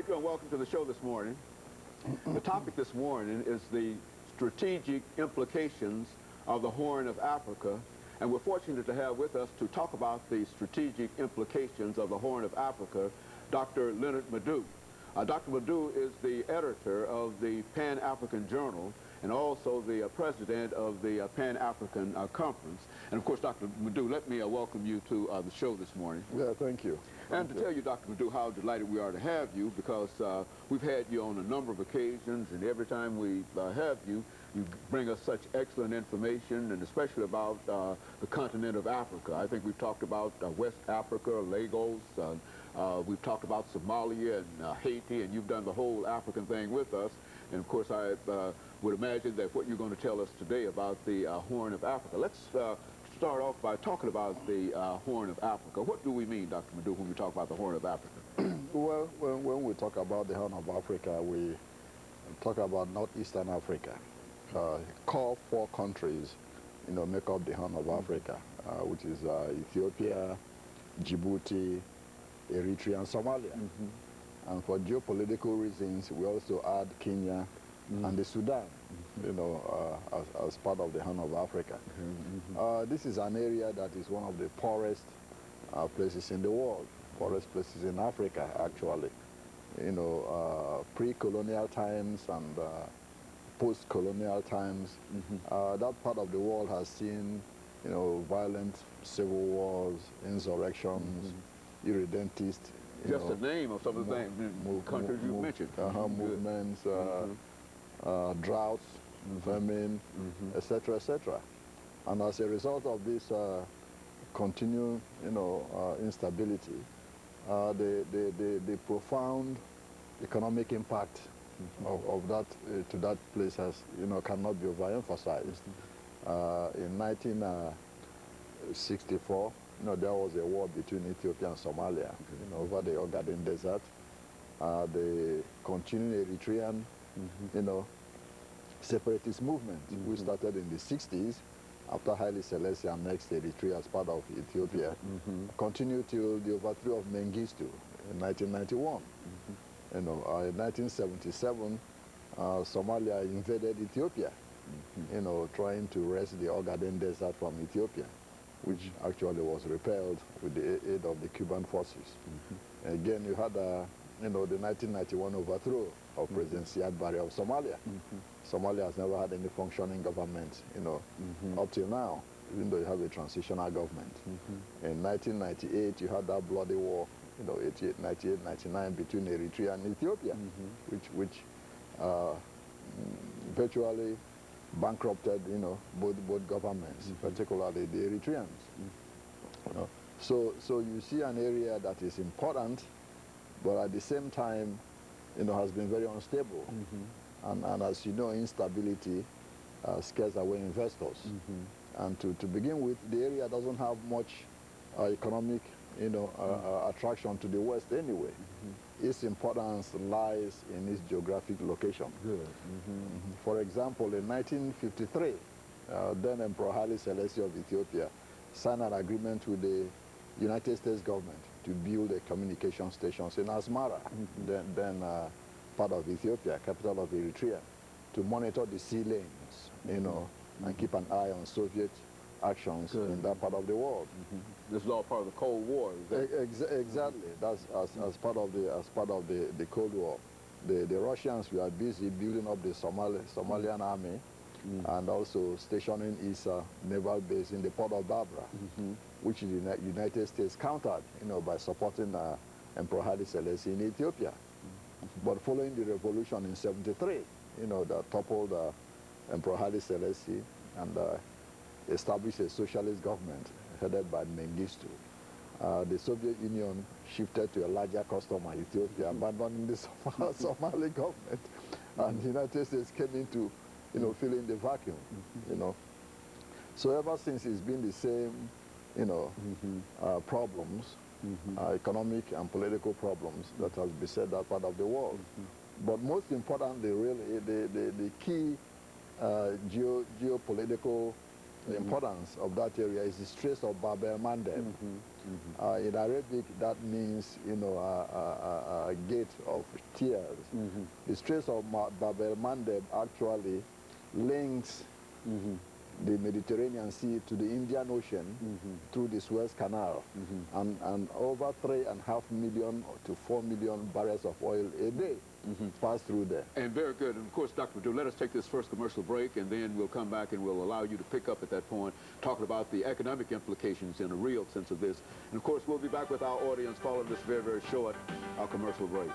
Thank you and welcome to the show this morning. The topic this morning is the strategic implications of the Horn of Africa, and we're fortunate to have with us to talk about the strategic implications of the Horn of Africa, Dr. LMadu. Dr. LMadu is the editor of the Pan-African Journal and also the president of the Pan-African Conference. And of course, Dr. LMadu, let me welcome you to the show this morning. Yeah, thank you. And to tell you, Dr. LMadu, how delighted we are to have you, because we've had you on a number of occasions, and every time we have you, you bring us such excellent information, and especially about the continent of Africa. I think we've talked about West Africa, Lagos, we've talked about Somalia and Haiti, and you've done the whole African thing with us. And of course, I would imagine that what you're going to tell us today about the Horn of Africa. Let's start off by talking about the Horn of Africa. What do we mean, Dr. LMadu, when we talk about the Horn of Africa? Well, when we talk about the Horn of Africa, we talk about northeastern Africa. Core 4 countries, make up the Horn of Africa, which is Ethiopia, Djibouti, Eritrea, and Somalia. And for geopolitical reasons, we also add Kenya and the Sudan, as part of the Horn of Africa. This is an area that is one of the poorest places in the world, poorest places in Africa, actually. Pre-colonial times and post-colonial times, that part of the world has seen, violent civil wars, insurrections, irredentists. Just the name of some of the countries you mentioned. Movements, droughts, famine, etc., etc. And as a result of this continued, instability, the profound economic impact of that to that place has, cannot be overemphasized. In 1964, there was a war between Ethiopia and Somalia, over the Ogaden Desert. The continuing Eritrean, separatist movement, which started in the 60s after Haile Selassie annexed Eritrea as part of Ethiopia, continued till the overthrow of Mengistu in 1991. In 1977, Somalia invaded Ethiopia, trying to wrest the Ogaden Desert from Ethiopia, which actually was repelled with the aid of the Cuban forces. Again, you had the 1991 overthrow of President Siad Barre of Somalia. Somalia has never had any functioning government, up till now, even though you have a transitional government. In 1998, you had that bloody war, 88, 98, 99 between Eritrea and Ethiopia, which virtually bankrupted, both governments, particularly the Eritreans. So you see an area that is important, but at the same time, has been very unstable. And as you know, instability scares away investors. And to begin with, the area doesn't have much economic, attraction to the West anyway. Its importance lies in its geographic location. For example, in 1953, then Emperor Haile Selassie of Ethiopia signed an agreement with the United States government to build a communication stations in Asmara, then part of Ethiopia, capital of Eritrea, to monitor the sea lanes, and keep an eye on Soviet actions in that part of the world. This is all part of the Cold War. Exactly. That's as part of the Cold War. The Russians were busy building up the Somalian army, and also stationing its naval base in the port of Barbara, which the United States countered, by supporting Emperor Haile Selassie in Ethiopia. But following the revolution in '73, that toppled Emperor Haile Selassie and established a socialist government headed by Mengistu. The Soviet Union shifted to a larger customer, Ethiopia, abandoning the Somali government, and the United States came into, fill in the vacuum, So ever since, it's been the same, problems, economic and political problems that has beset that part of the world. But most importantly, really, the key geopolitical importance of that area is the Straits of Bab el Mandeb. In Arabic, that means, you know, a gate of tears. The Straits of Bab el-Mandeb actually links the Mediterranean Sea to the Indian Ocean through the Suez Canal, and over 3.5 million to 4 million barrels of oil a day pass through there. And very good. And of course, Dr. Madu, let us take this first commercial break, and then we'll come back and we'll allow you to pick up at that point, talking about the economic implications in a real sense of this. And of course, we'll be back with our audience following this very, very short commercial break.